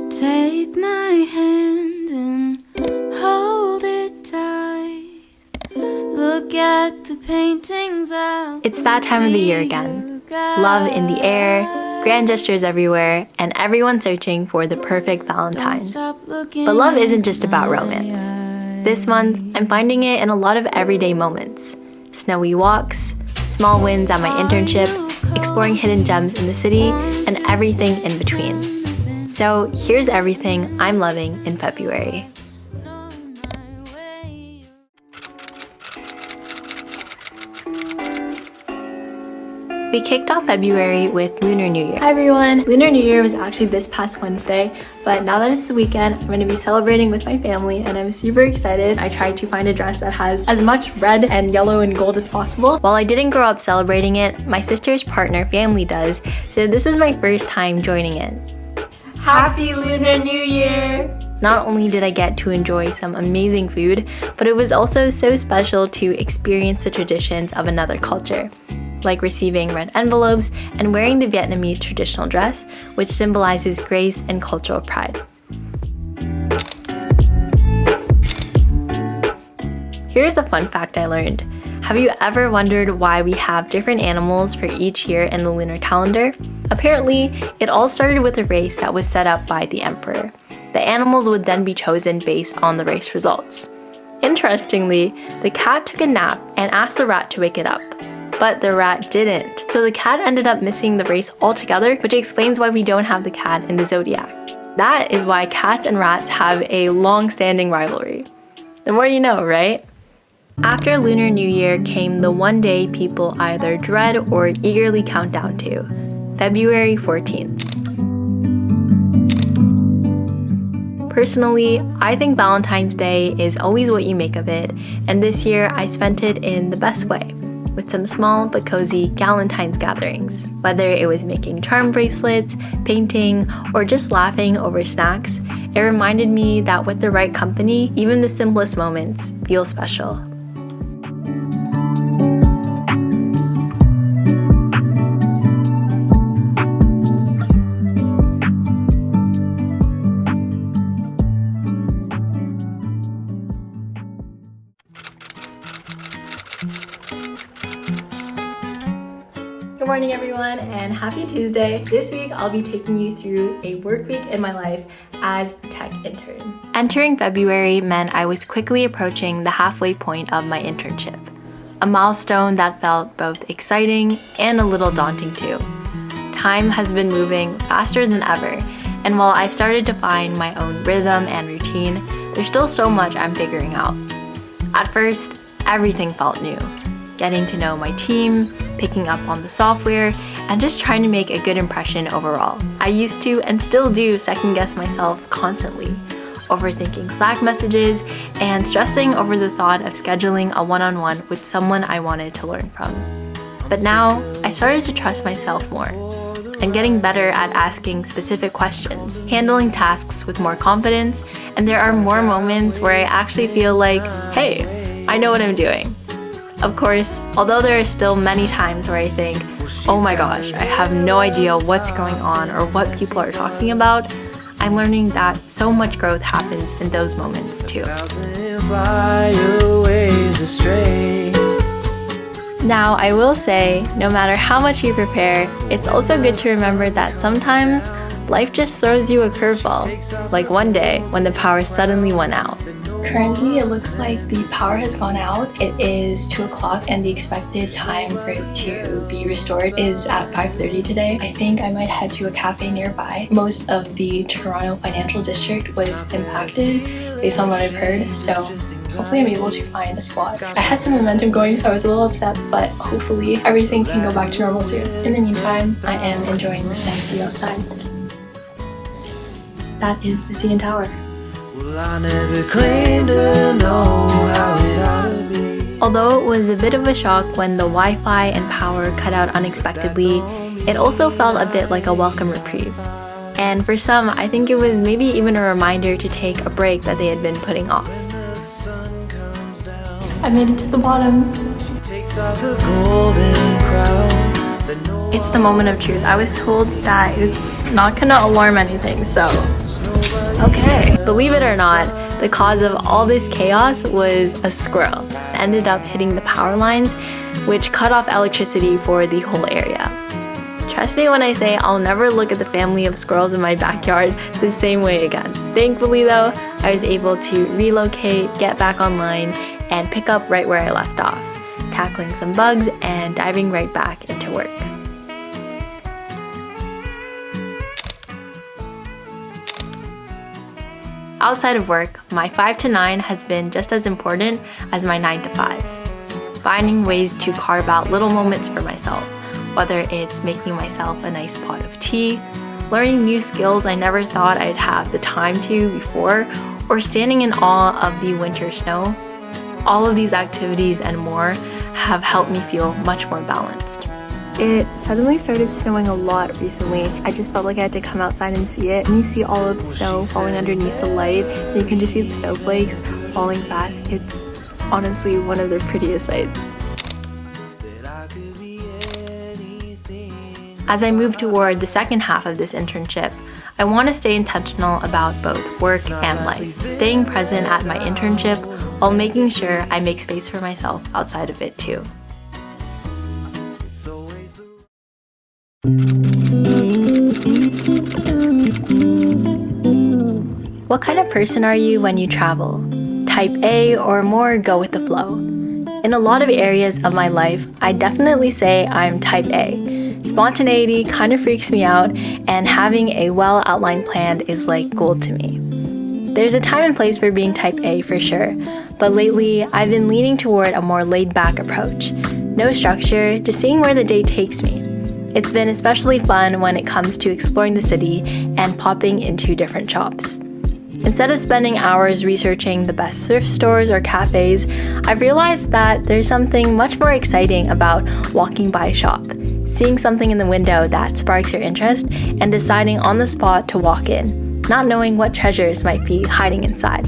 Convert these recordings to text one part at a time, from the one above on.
Take my hand and hold it tight. Look at the paintings out. It's that time of the year again. Love in the air, grand gestures everywhere, and everyone searching for the perfect Valentine. But love isn't just about romance. This month, I'm finding it in a lot of everyday moments. Snowy walks, small wins at my internship, exploring hidden gems in the city, and everything in between. So here's everything I'm loving in February. We kicked off February with Lunar New Year. Hi everyone! Lunar New Year was actually this past Wednesday, but now that it's the weekend, I'm going to be celebrating with my family and I'm super excited. I tried to find a dress that has as much red and yellow and gold as possible. While I didn't grow up celebrating it, my sister's partner family does, so this is my first time joining in. Happy Lunar New Year! Not only did I get to enjoy some amazing food, but it was also so special to experience the traditions of another culture, like receiving red envelopes and wearing the Vietnamese traditional dress, which symbolizes grace and cultural pride. Here's a fun fact I learned. Have you ever wondered why we have different animals for each year in the lunar calendar? Apparently, it all started with a race that was set up by the emperor. The animals would then be chosen based on the race results. Interestingly, the cat took a nap and asked the rat to wake it up, but the rat didn't. So the cat ended up missing the race altogether, which explains why we don't have the cat in the zodiac. That is why cats and rats have a long-standing rivalry. The more you know, right? After Lunar New Year came the one day people either dread or eagerly count down to, February 14th. Personally, I think Valentine's Day is always what you make of it, and this year I spent it in the best way, with some small but cozy Galentine's gatherings. Whether it was making charm bracelets, painting, or just laughing over snacks, it reminded me that with the right company, even the simplest moments feel special. Good morning everyone and happy Tuesday. This week I'll be taking you through a work week in my life as a tech intern. Entering February meant I was quickly approaching the halfway point of my internship, a milestone that felt both exciting and a little daunting too. Time has been moving faster than ever, and while I've started to find my own rhythm and routine, there's still so much I'm figuring out. At first, everything felt new. Getting to know my team, picking up on the software, and just trying to make a good impression overall. I used to and still do second guess myself constantly, overthinking Slack messages and stressing over the thought of scheduling a one-on-one with someone I wanted to learn from. But now, I started to trust myself more. I'm getting better at asking specific questions, handling tasks with more confidence, and there are more moments where I actually feel like, hey, I know what I'm doing. Of course, although there are still many times where I think, oh my gosh, I have no idea what's going on or what people are talking about, I'm learning that so much growth happens in those moments too. Now, I will say, no matter how much you prepare, it's also good to remember that sometimes life just throws you a curveball, like one day when the power suddenly went out. Currently, it looks like the power has gone out. It is 2 o'clock and the expected time for it to be restored is at 5:30 today. I think I might head to a cafe nearby. Most of the Toronto financial district was impacted based on what I've heard, so hopefully I'm able to find a spot. I had some momentum going, so I was a little upset, but hopefully everything can go back to normal soon. In the meantime, I am enjoying this nice view outside. That is the CN Tower. Well, I never claimed to know how it ought to be. Although it was a bit of a shock when the Wi-Fi and power cut out unexpectedly, it also felt a bit like a welcome reprieve. And for some, I think it was maybe even a reminder to take a break that they had been putting off. I made it to the bottom. It's the moment of truth. I was told that it's not gonna alarm anything, so Okay, believe it or not, the cause of all this chaos was a squirrel. It ended up hitting the power lines, which cut off electricity for the whole area. Trust me when I say I'll never look at the family of squirrels in my backyard the same way again. Thankfully though, I was able to relocate, get back online, and pick up right where I left off, tackling some bugs and diving right back into work. Outside of work, my 5 to 9 has been just as important as my 9 to 5. Finding ways to carve out little moments for myself, whether it's making myself a nice pot of tea, learning new skills I never thought I'd have the time to before, or standing in awe of the winter snow. All of these activities and more have helped me feel much more balanced. It suddenly started snowing a lot recently. I just felt like I had to come outside and see it. And you see all of the snow falling underneath the light, and you can just see the snowflakes falling fast. It's honestly one of the prettiest sights. As I move toward the second half of this internship, I want to stay intentional about both work and life, staying present at my internship while making sure I make space for myself outside of it too. What kind of person are you when you travel? Type A or more go with the flow? In a lot of areas of my life, I definitely say I'm type A. Spontaneity kind of freaks me out, and having a well-outlined plan is like gold to me. There's a time and place for being type A for sure, but lately I've been leaning toward a more laid-back approach. No structure, just seeing where the day takes me. It's been especially fun when it comes to exploring the city and popping into different shops. Instead of spending hours researching the best thrift stores or cafes, I've realized that there's something much more exciting about walking by a shop, seeing something in the window that sparks your interest, and deciding on the spot to walk in, not knowing what treasures might be hiding inside.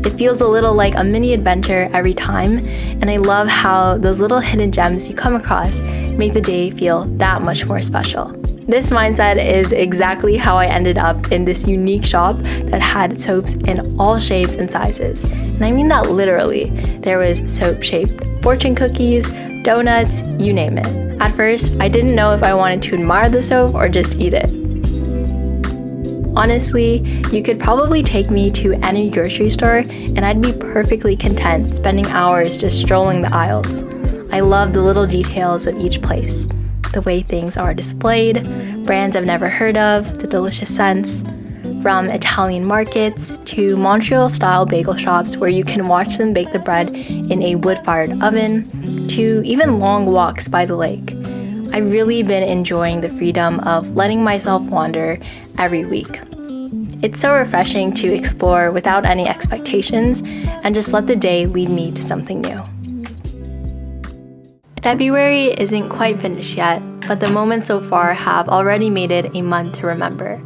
It feels a little like a mini adventure every time, and I love how those little hidden gems you come across make the day feel that much more special. This mindset is exactly how I ended up in this unique shop that had soaps in all shapes and sizes. And I mean that literally. There was soap-shaped fortune cookies, donuts, you name it. At first, I didn't know if I wanted to admire the soap or just eat it. Honestly, you could probably take me to any grocery store and I'd be perfectly content spending hours just strolling the aisles. I love the little details of each place. The way things are displayed, brands I've never heard of, the delicious scents. From Italian markets to Montreal-style bagel shops where you can watch them bake the bread in a wood-fired oven, to even long walks by the lake. I've really been enjoying the freedom of letting myself wander every week. It's so refreshing to explore without any expectations and just let the day lead me to something new. February isn't quite finished yet, but the moments so far have already made it a month to remember.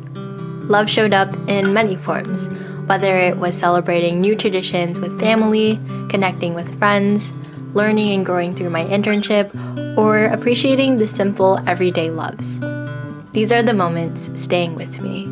Love showed up in many forms, whether it was celebrating new traditions with family, connecting with friends, learning and growing through my internship, or appreciating the simple everyday loves. These are the moments staying with me.